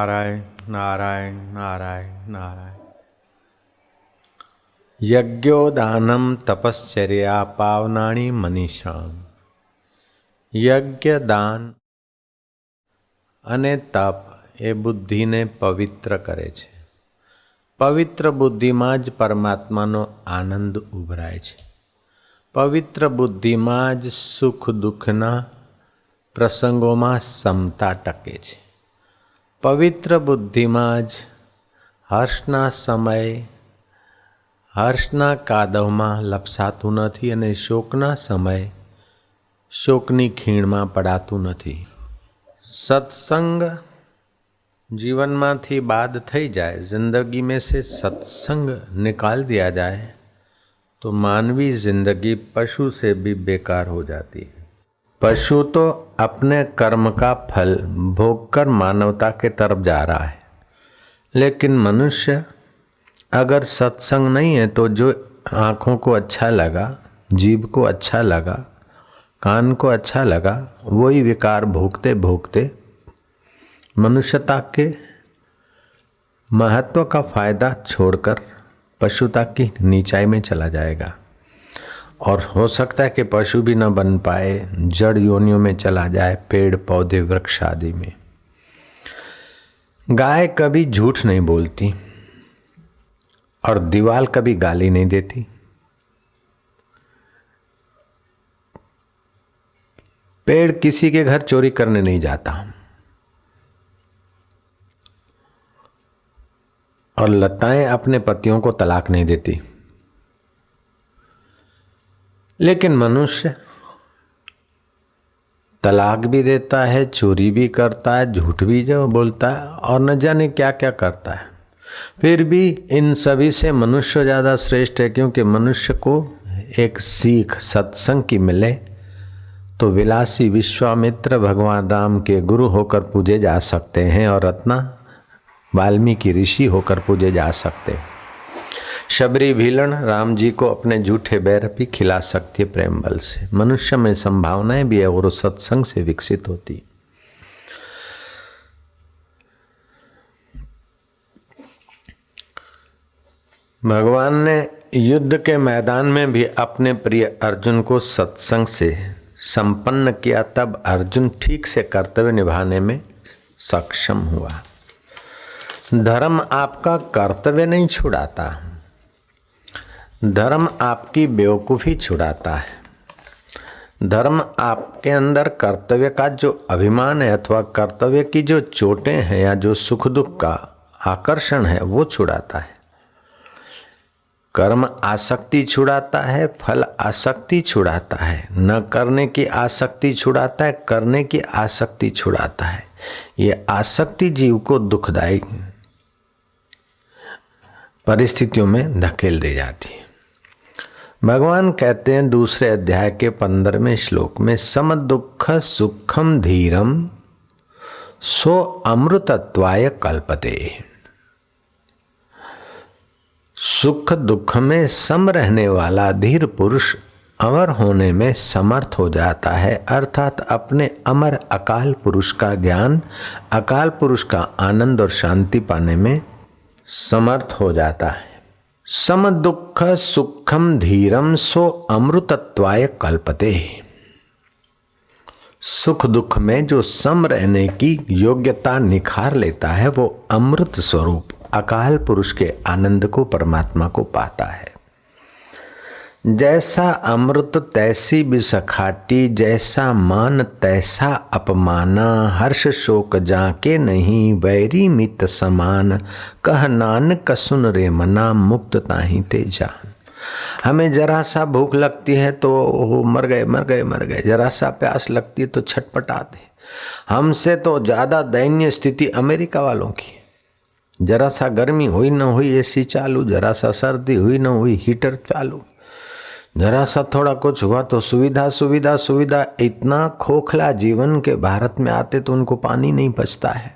नारायण नारायण नारायण नारायण। यज्ञोदानं तपश्चर्या पावनानि मनीषाम। यज्ञ दान અને તપ એ બુદ્ધિને પવિત્ર કરે છે। પવિત્ર બુદ્ધિમાં જ પરમાત્માનો આનંદ ઉભરાય છે। પવિત્ર બુદ્ધિમાં જ સુખ દુઃખના પ્રસંગોમાં સમતા ટકે છે। પવિત્ર બુદ્ધિમાં જ હર્ષના સમય હર્ષના કાદવમાં લપસાતું નથી અને શોકના સમય શોકની ખીણમાં પડાતું નથી। सत्संग जीवन में थी बाद थई जाए, जिंदगी में से सत्संग निकाल दिया जाए तो मानवी जिंदगी पशु से भी बेकार हो जाती है। पशु तो अपने कर्म का फल भोगकर मानवता के तरफ जा रहा है, लेकिन मनुष्य अगर सत्संग नहीं है तो जो आँखों को अच्छा लगा, जीभ को अच्छा लगा, कान को अच्छा लगा, वही विकार भोगते भोगते मनुष्यता के महत्व का फायदा छोड़कर पशुता की नीचाई में चला जाएगा। और हो सकता है कि पशु भी न बन पाए, जड़ योनियों में चला जाए, पेड़ पौधे वृक्ष आदि में। गाय कभी झूठ नहीं बोलती और दीवाल कभी गाली नहीं देती। पेड़ किसी के घर चोरी करने नहीं जाता और लताएं अपने पतियों को तलाक नहीं देती, लेकिन मनुष्य तलाक भी देता है, चोरी भी करता है, झूठ भी जो बोलता है और न जाने क्या क्या करता है। फिर भी इन सभी से मनुष्य ज़्यादा श्रेष्ठ है, क्योंकि मनुष्य को एक सीख सत्संग की मिले तो विलासी विश्वामित्र भगवान राम के गुरु होकर पूजे जा सकते हैं और रत्ना वाल्मीकि ऋषि होकर पूजे जा सकते हैं। शबरी भीलन राम जी को अपने झूठे बैर भी खिला सकती है प्रेम बल से। मनुष्य में संभावनाएं भी है और सत्संग से विकसित होती। भगवान ने युद्ध के मैदान में भी अपने प्रिय अर्जुन को सत्संग से संपन्न किया, तब अर्जुन ठीक से कर्तव्य निभाने में सक्षम हुआ। धर्म आपका कर्तव्य नहीं छुड़ाता, धर्म आपकी बेवकूफ़ी छुड़ाता है। धर्म आपके अंदर कर्तव्य का जो अभिमान है अथवा कर्तव्य की जो चोटें हैं या जो सुख दुख का आकर्षण है वो छुड़ाता है। कर्म आसक्ति छुड़ाता है, फल आसक्ति छुड़ाता है, न करने की आसक्ति छुड़ाता है, करने की आसक्ति छुड़ाता है। ये आसक्ति जीव को दुखदायी परिस्थितियों में धकेल दे जाती है। भगवान कहते हैं दूसरे अध्याय के 15वें श्लोक में, सम दुख सुखम धीरम सो अमृतत्वाय कल्पते। सुख दुख में सम रहने वाला धीर पुरुष अमर होने में समर्थ हो जाता है, अर्थात अपने अमर अकाल पुरुष का ज्ञान, अकाल पुरुष का आनंद और शांति पाने में समर्थ हो जाता है। सम दुख सुखम धीरम सो अमृतत्वाय कल्पते। सुख दुख में जो सम रहने की योग्यता निखार लेता है वो अमृत स्वरूप अकाल पुरुष के आनंद को, परमात्मा को पाता है। जैसा अमृत तैसी बिस खाटी, जैसा मान तैसा अपमाना, हर्ष शोक जाके नहीं वैरी मित समान, कह नानक सुन रे मना मुक्त ताहि ते जान। हमें जरा सा भूख लगती है तो मर गए मर गए मर गए, जरा सा प्यास लगती है तो छटपटाते। हमसे तो ज़्यादा दयनीय स्थिति अमेरिका वालों की। जरा सा गर्मी हुई न हुई एसी चालू, जरा सा सर्दी हुई न हुई हीटर चालू, जरा सा थोड़ा कुछ हुआ तो सुविधा सुविधा सुविधा। इतना खोखला जीवन के भारत में आते तो उनको पानी नहीं बचता है।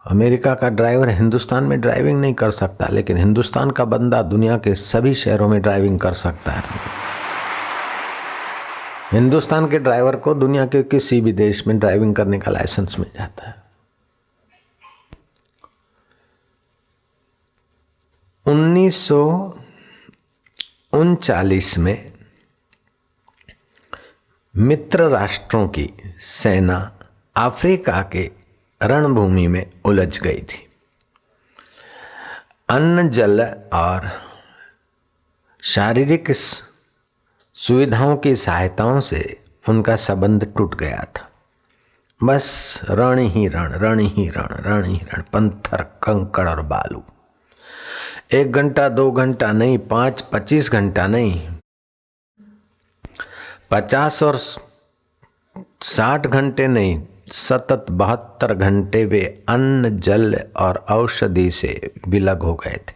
अमेरिका का ड्राइवर हिंदुस्तान में ड्राइविंग नहीं कर सकता, लेकिन हिंदुस्तान का बंदा दुनिया के सभी शहरों में ड्राइविंग कर सकता है। हिंदुस्तान के ड्राइवर को दुनिया के किसी भी देश में ड्राइविंग करने का लाइसेंस मिल जाता है। 1939 में मित्र राष्ट्रों की सेना अफ्रीका के रणभूमि में उलझ गई थी। अन्न, जल और शारीरिक सुविधाओं की सहायताओं से उनका संबंध टूट गया था। बस रण ही रण, रण ही रण, रण ही रण, पत्थर, कंकड़ और बालू। 1 घंटा 2 घंटा नहीं, 5-25 घंटा नहीं, 50 और 60 घंटे नहीं, सतत 72 घंटे वे अन्न, जल और औषधि से विलग हो गए थे।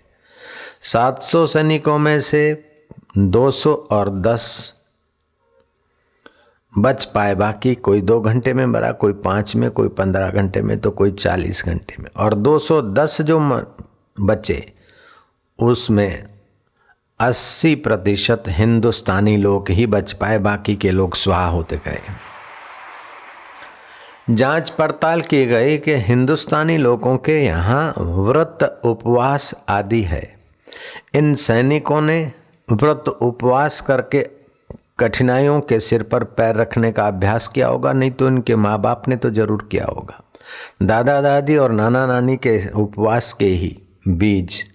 700 सैनिकों में से 210 बच पाए, बाकी कोई 2 घंटे में मरा, कोई 5 में, कोई 15 घंटे में, तो कोई 40 घंटे में। और 210 जो बचे उसमें 80% हिंदुस्तानी लोग ही बच पाए, बाकी के लोग स्वाहा होते गए। जांच पड़ताल की गई कि हिंदुस्तानी लोगों के यहाँ व्रत उपवास आदि है। इन सैनिकों ने व्रत उपवास करके कठिनाइयों के सिर पर पैर रखने का अभ्यास किया होगा, नहीं तो इनके माँ बाप ने तो जरूर किया होगा। दादा दादी और नाना नानी के उपवास के ही बीज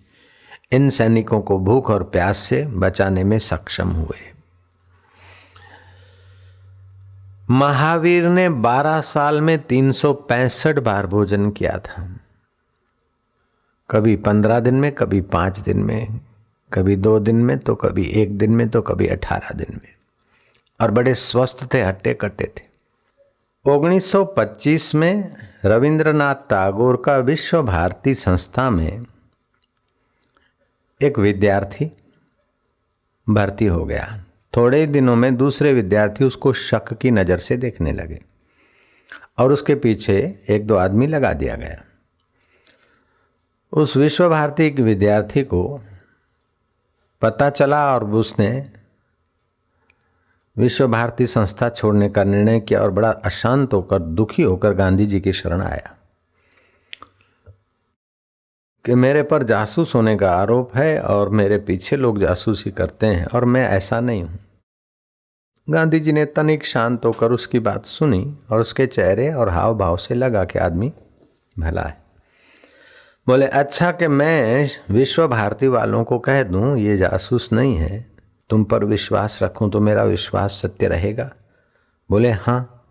इन सैनिकों को भूख और प्यास से बचाने में सक्षम हुए। महावीर ने 12 साल में 365 बार भोजन किया था। कभी 15 दिन में, कभी 5 दिन में, कभी 2 दिन में, तो कभी 1 दिन में, तो कभी 18 दिन में, और बड़े स्वस्थ थे, हट्टे कट्टे थे। 1925 में रविंद्रनाथ टैगोर का विश्व भारती संस्था में एक विद्यार्थी भर्ती हो गया। थोड़े ही दिनों में दूसरे विद्यार्थी उसको शक की नज़र से देखने लगे और उसके पीछे 1-2 आदमी लगा दिया गया। उस विश्व भारती के विद्यार्थी को पता चला और उसने विश्व भारती संस्था छोड़ने का निर्णय किया और बड़ा अशांत होकर, दुखी होकर गांधी जी की शरण आया कि मेरे पर जासूस होने का आरोप है और मेरे पीछे लोग जासूसी करते हैं और मैं ऐसा नहीं हूं। गांधी जी ने तनिक शांत होकर उसकी बात सुनी और उसके चेहरे और हाव भाव से लगा कि आदमी भला है। बोले, अच्छा कि मैं विश्व भारती वालों को कह दूं ये जासूस नहीं है, तुम पर विश्वास रखूं तो मेरा विश्वास सत्य रहेगा? बोले, हाँ,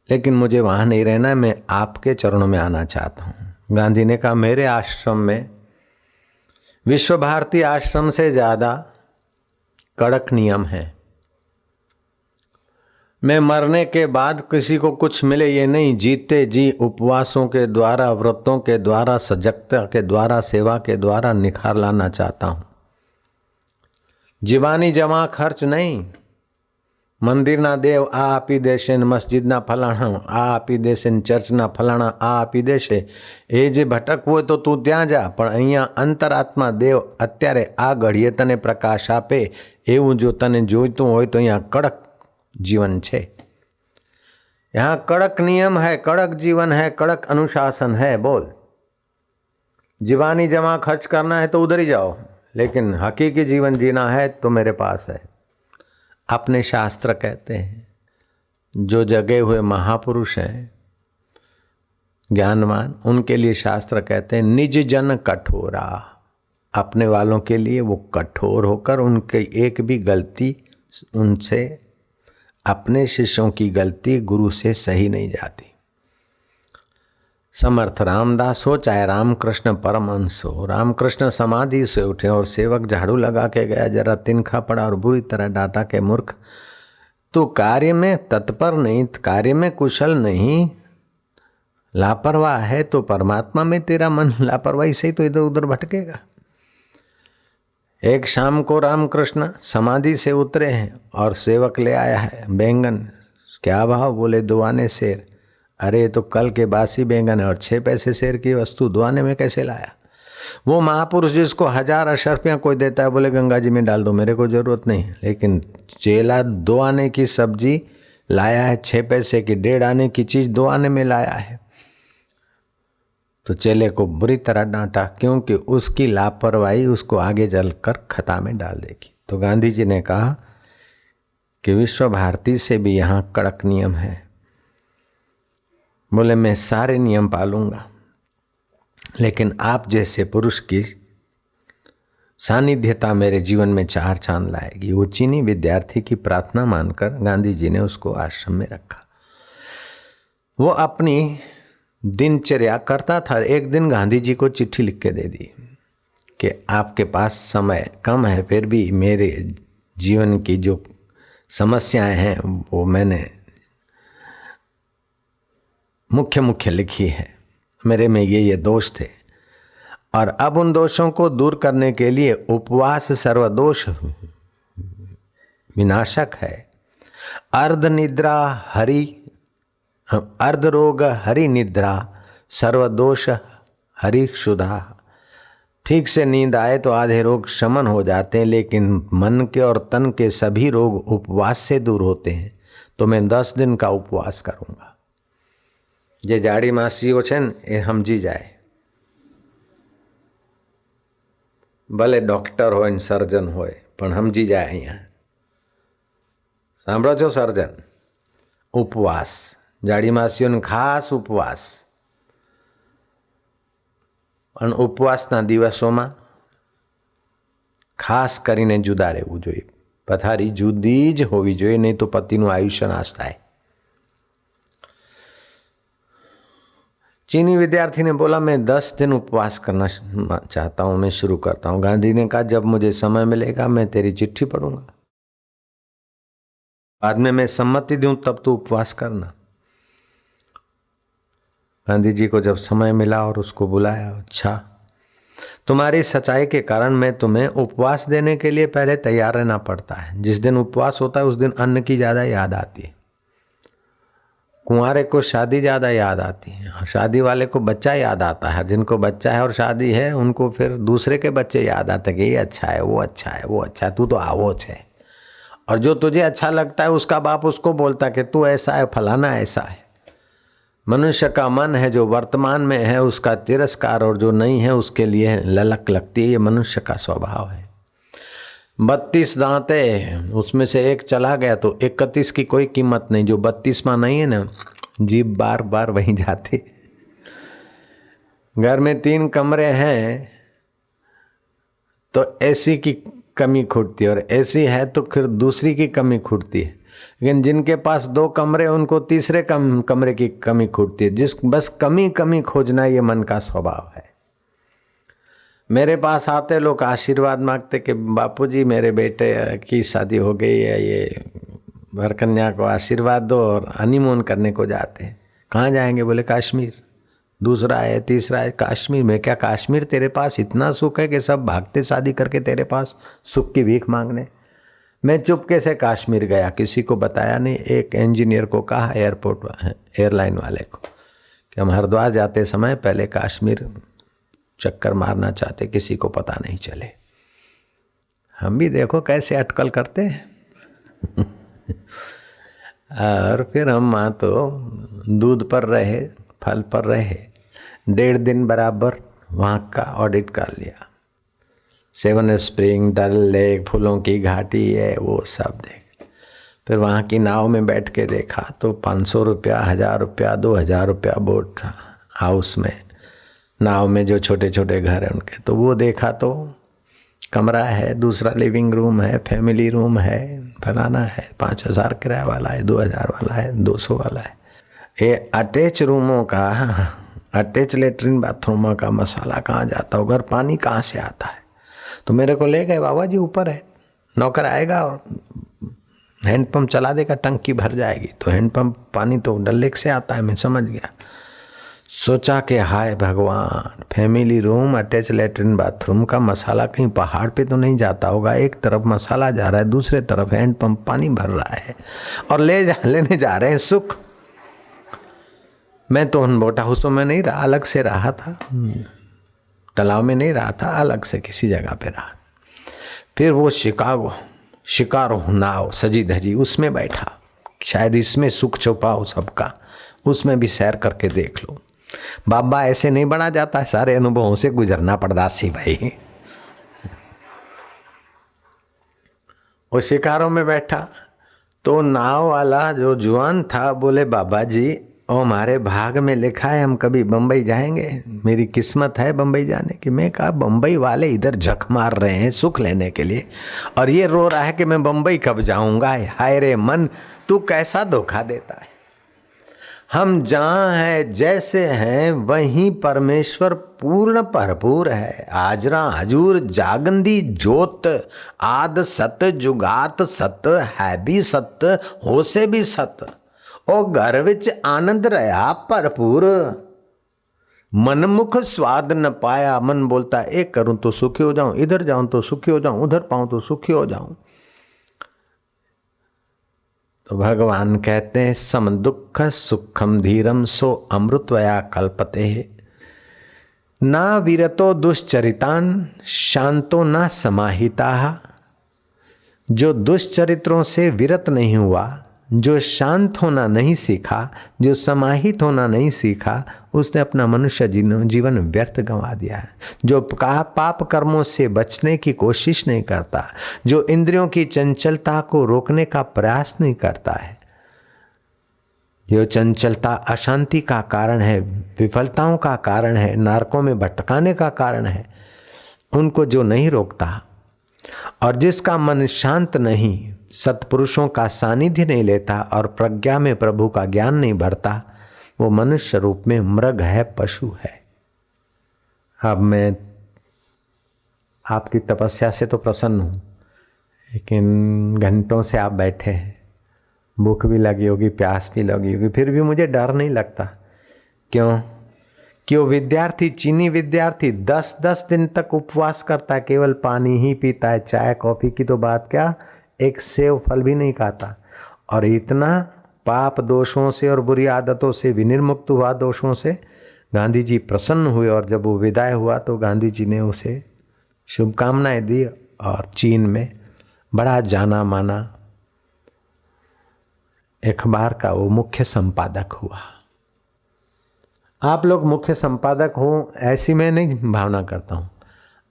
लेकिन मुझे वहाँ नहीं रहना, मैं आपके चरणों में आना चाहता हूँ। गांधी ने कहा, मेरे आश्रम में विश्व भारती आश्रम से ज़्यादा कड़क नियम है। मैं मरने के बाद किसी को कुछ मिले ये नहीं, जीते जी उपवासों के द्वारा, व्रतों के द्वारा, सजगता के द्वारा, सेवा के द्वारा निखार लाना चाहता हूँ। जीवानी जमा खर्च नहीं। મંદિરના દેવ આ આપી દેશે ને મસ્જિદના ફલાણા આ આપી દેશે ને ચર્ચના ફલાણા આ આપી દેશે, એ જે ભટકવું હોય તો તું ત્યાં જા, પણ અહીંયા અંતરાત્મા દેવ અત્યારે આ ઘડીએ તને પ્રકાશ આપે એવું જો તને જોઈતું હોય તો અહીંયા કડક જીવન છે। यहाँ कड़क नियम है, कड़क जीवन है, कड़क अनुशासन है। बोल, जीवानी जमा खर्च करना है तो उधर ही जाओ, लेकिन हकीकी जीवन जीना है तो मेरे पास है। अपने शास्त्र कहते हैं जो जगे हुए महापुरुष हैं, ज्ञानवान, उनके लिए शास्त्र कहते हैं निज जन कठोरा। अपने वालों के लिए वो कठोर होकर उनके एक भी गलती, उनसे अपने शिष्यों की गलती गुरु से सही नहीं जाती। समर्थ रामदास हो चाहे रामकृष्ण परमहंस हो, रामकृष्ण समाधि से उठे और सेवक झाड़ू लगा के गया, जरा तिनखा पड़ा और बुरी तरह डांटा के मूर्ख, तो कार्य में तत्पर नहीं, कार्य में कुशल नहीं, लापरवाह है, तो परमात्मा में तेरा मन लापरवाही से ही तो इधर उधर भटकेगा। एक शाम को रामकृष्ण समाधि से उतरे हैं और सेवक ले आया है बैंगन। क्या भाव? बोले 2 आने शेर। अरे तो कल के बासी बैंगन है और 6 पैसे शेर की वस्तु 2 आने में कैसे लाया? वो महापुरुष जिसको 1000 अशर्फियाँ कोई देता है, बोले गंगा जी में डाल दो, मेरे को जरूरत नहीं। लेकिन चेला 2 आने की सब्जी लाया है, 6 पैसे की, 1.5 आने की चीज़ 2 आने में लाया है। तो चेले को बुरी तरह डांटा, क्योंकि उसकी लापरवाही उसको आगे चलकर खता में डाल देगी। तो गांधी जी ने कहा कि विश्व भारती से भी यहाँ कड़क नियम है। बोले मैं सारे नियम पालूंगा, लेकिन आप जैसे पुरुष की सानिध्यता मेरे जीवन में चार चांद लाएगी। वो चीनी विद्यार्थी की प्रार्थना मानकर गांधी जी ने उसको आश्रम में रखा। वो अपनी दिनचर्या करता था। एक दिन गांधी जी को चिट्ठी लिख के दे दी कि आपके पास समय कम है, फिर भी मेरे जीवन की जो समस्याएं हैं वो मैंने मुख्य लिखी है। मेरे में ये दोष थे और अब उन दोषों को दूर करने के लिए उपवास सर्वदोष विनाशक है। अर्ध निद्रा हरि अर्ध रोग हरि निद्रा सर्वदोष हरि क्षुधा। ठीक से नींद आए तो आधे रोग शमन हो जाते हैं, लेकिन मन के और तन के सभी रोग उपवास से दूर होते हैं। तो मैं 10 दिन का उपवास करूंगा। जे जाड़ी मासीओ छे ने ए समझी जाए, भले डॉक्टर होय सर्जन होय पण समझी जाए। अहींया सांभळो छो सर्जन? उपवास, जाड़ी मासीओने खास उपवास। पण उपवासना दिवसोमां खास करीने जुदा रहेवुं जोईए। पथारी जुदी ज होवी जोईए, नहीं तो पतिनुं आयुष्य नाश थाय। चीनी विद्यार्थी ने बोला मैं 10 दिन उपवास करना चाहता हूं, मैं शुरू करता हूं। गांधी ने कहा जब मुझे समय मिलेगा मैं तेरी चिट्ठी पढ़ूंगा, बाद में मैं सम्मति दूं तब तू उपवास करना। गांधी जी को जब समय मिला और उसको बुलाया, अच्छा तुम्हारी सच्चाई के कारण मैं तुम्हें उपवास देने के लिए पहले तैयार रहना पड़ता है। जिस दिन उपवास होता है उस दिन अन्न की ज्यादा याद आती है। कुंवारे को शादी ज़्यादा याद आती है और शादी वाले को बच्चा याद आता है। जिनको बच्चा है और शादी है उनको फिर दूसरे के बच्चे याद आते हैं कि ये अच्छा है, वो अच्छा है, वो अच्छा है, तू तो आवोच है। और जो तुझे अच्छा लगता है उसका बाप उसको बोलता है कि तू ऐसा है, फलाना ऐसा है। मनुष्य का मन है जो वर्तमान में है उसका तिरस्कार और जो नहीं है उसके लिए ललक लगती है। ये मनुष्य का स्वभाव है। 32 दांत है, उसमें से एक चला गया तो 31 की कोई कीमत नहीं। जो 32वां नहीं है ना, जीभ बार बार वहीं जाती। घर में 3 कमरे हैं तो एसी की कमी खुटती है, और एसी है तो फिर दूसरी की कमी खुटती है। लेकिन जिनके पास 2 कमरे उनको तीसरे कमरे की कमी खुटती है। बस कमी खोजना ये मन का स्वभाव है। मेरे पास आते लोग आशीर्वाद मांगते कि बापूजी मेरे बेटे की शादी हो गई है, ये वरकन्या को आशीर्वाद दो, और हनीमून करने को जाते हैं। कहाँ जाएंगे? बोले काश्मीर। दूसरा है, तीसरा है काश्मीर। में क्या काश्मीर तेरे पास इतना सुख है कि सब भागते शादी करके तेरे पास सुख की भीख मांगने? मैं चुपके से काश्मीर गया, किसी को बताया नहीं। एक इंजीनियर को कहा एयरपोर्ट एयरलाइन वाले को कि हम हरिद्वार जाते समय पहले काश्मीर चक्कर मारना चाहते, किसी को पता नहीं चले। हम भी देखो कैसे अटकल करते हैं। और फिर हम वहाँ तो दूध पर रहे, फल पर रहे। 1.5 दिन बराबर वहाँ का ऑडिट कर लिया। 7 स्प्रिंग, डल लेक, फूलों की घाटी है, वो सब देख। फिर वहाँ की नाव में बैठ के देखा तो 500 रुपया, 1000 रुपया, 2000 रुपया बोट हाउस में, नाव में जो छोटे छोटे घर हैं उनके। तो वो देखा तो कमरा है, दूसरा लिविंग रूम है, फैमिली रूम है, फलाना है, 5000 किराया वाला है, 2000 वाला है, 200 वाला है। ये अटैच रूमों का, अटैच लेटरिन बाथरूमों का मसाला कहाँ जाता होगा और पानी कहाँ से आता है? तो मेरे को ले गए, बाबा जी ऊपर है, नौकर आएगा और हैंडपम्प चला देगा, टंकी भर जाएगी। तो हैंडपम्प पानी तो डल लेक से आता है, मैं समझ गया। सोचा कि हाय भगवान, family room, attach latrine bathroom का मसाला कहीं पहाड़ पे तो नहीं जाता होगा। एक तरफ मसाला जा रहा है, दूसरे तरफ हैंडपम्प पानी भर रहा है और लेने जा रहे हैं सुख। मैं तो उन बोट हाउसों में नहीं रहा, अलग से रहा था। तालाब में नहीं रहा था, अलग से किसी जगह पे रहा। फिर वो शिकारो नाव सजी धजी, उसमें बैठा। शायद इसमें सुख छुपा हो सबका, उसमें भी सैर करके देख लो। बाबा ऐसे नहीं बढ़ा जाता, सारे अनुभवों से गुजरना पड़ता सी भाई। वो शिकारों में बैठा तो नाव वाला जो जुआन था बोले, बाबा जी और हमारे भाग में लिखा है हम कभी बम्बई जाएंगे, मेरी किस्मत है बम्बई जाने की। मैं कहा बम्बई वाले इधर झक मार रहे हैं सुख लेने के लिए और ये रो रहा है कि मैं बम्बई कब जाऊंगा। हाय रे मन, तू कैसा धोखा देता है। हम जहाँ हैं जैसे हैं वहीं परमेश्वर पूर्ण भरपूर है। हाजरा हजूर जागंदी जोत, आद सत जुगात सत है भी सत हो से भी सत, ओ घर विच आनंद रहा भरपूर। मनमुख स्वाद न पाया, मन बोलता एक करूं तो सुखी हो जाऊं, इधर जाऊं तो सुखी हो जाऊं, उधर पाऊं तो सुखी हो जाऊं। तो भगवान कहते हैं सम दुख सुखम धीरम सो अमृतवया कल्पते, ना विरतो दुश्चरितान शांतो ना समाहिता। जो दुष्चरित्रों से विरत नहीं हुआ, जो शांत होना नहीं सीखा, जो समाहित होना नहीं सीखा, उसने अपना मनुष्य जीवन व्यर्थ गंवा दिया है। जो पाप कर्मों से बचने की कोशिश नहीं करता, जो इंद्रियों की चंचलता को रोकने का प्रयास नहीं करता है, जो चंचलता अशांति का कारण है, विफलताओं का कारण है, नरकों में भटकाने का कारण है, उनको जो नहीं रोकता और जिसका मन शांत नहीं, सत्पुरुषों का सानिध्य नहीं लेता और प्रज्ञा में प्रभु का ज्ञान नहीं भरता, वो मनुष्य रूप में मृग है, पशु है। अब मैं आपकी तपस्या से तो प्रसन्न हूँ, लेकिन घंटों से आप बैठे हैं, भूख भी लगी होगी, प्यास भी लगी होगी, फिर भी मुझे डर नहीं लगता। क्यों? कि वो विद्यार्थी, चीनी विद्यार्थी 10-10 दिन तक उपवास करता है, केवल पानी ही पीता है, चाय कॉफी की तो बात क्या, एक सेव फल भी नहीं खाता, और इतना पाप दोषों से और बुरी आदतों से विनिर्मुक्त हुआ, दोषों से। गांधी जी प्रसन्न हुए और जब वो विदाई हुआ तो गांधी जी ने उसे शुभकामनाएं दी और चीन में बड़ा जाना माना अखबार का वो मुख्य संपादक हुआ। आप लोग मुख्य संपादक हो ऐसी मैं नहीं भावना करता हूँ,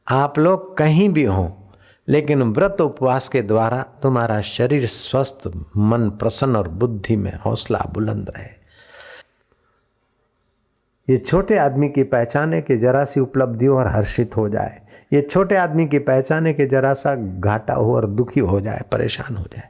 आप लोग कहीं भी हों, लेकिन व्रत उपवास के द्वारा तुम्हारा शरीर स्वस्थ, मन प्रसन्न और बुद्धि में हौसला बुलंद रहे। ये छोटे आदमी की पहचान है कि जरा सी उपलब्धि हो और हर्षित हो जाए। ये छोटे आदमी की पहचान है कि जरा सा घाटा हो और दुखी हो जाए, परेशान हो जाए।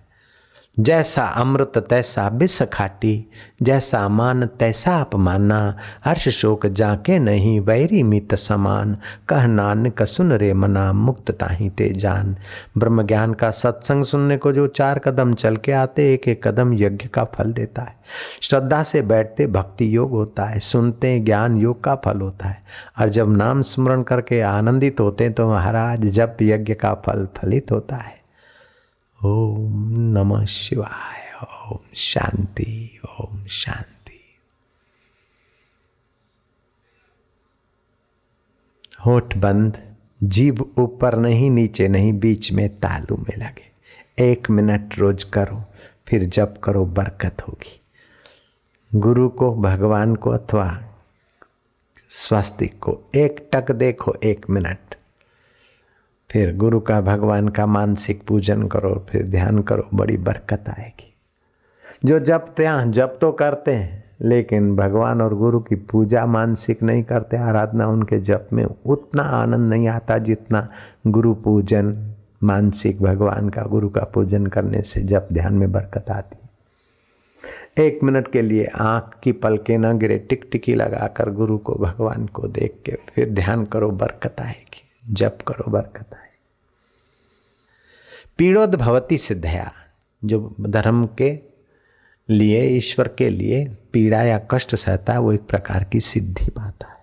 जैसा अमृत तैसा बिस खाटी, जैसा मान तैसा अपमाना, हर्ष शोक जाके नहीं वैरी मित समान, कह नानक सुन रे मना मुक्त ताहि ते जान। ब्रह्म ज्ञान का सत्संग सुनने को जो 4 कदम चल के आते, एक एक कदम यज्ञ का फल देता है। श्रद्धा से बैठते भक्ति योग होता है, सुनते ज्ञान योग का फल होता है, और जब नाम स्मरण करके आनंदित होते तो महाराज जप यज्ञ का फल फलित होता है। ओम नमः शिवाय। ओम शांति, ओम शांति। होठ बंद, जीभ ऊपर नहीं नीचे नहीं, बीच में तालू में लगे। 1 मिनट रोज करो, फिर जप करो, बरकत होगी। गुरु को, भगवान को अथवा स्वस्तिक को एकटक देखो 1 मिनट, फिर गुरु का, भगवान का मानसिक पूजन करो, फिर ध्यान करो, बड़ी बरकत आएगी। जो जपते हैं, जप तो करते हैं, लेकिन भगवान और गुरु की पूजा मानसिक नहीं करते, आराधना, उनके जप में उतना आनंद नहीं आता जितना गुरु पूजन, मानसिक भगवान का, गुरु का पूजन करने से जप ध्यान में बरकत आती है। 1 मिनट के लिए आँख की पलकें न गिरे, टिकटिकी लगाकर गुरु को, भगवान को देख के फिर ध्यान करो, बरकत आएगी। जप करो, बरकत आए। पीड़ोद्भवति सिद्धया, जो धर्म के लिए, ईश्वर के लिए पीड़ा या कष्ट सहता है, वो एक प्रकार की सिद्धि पाता है।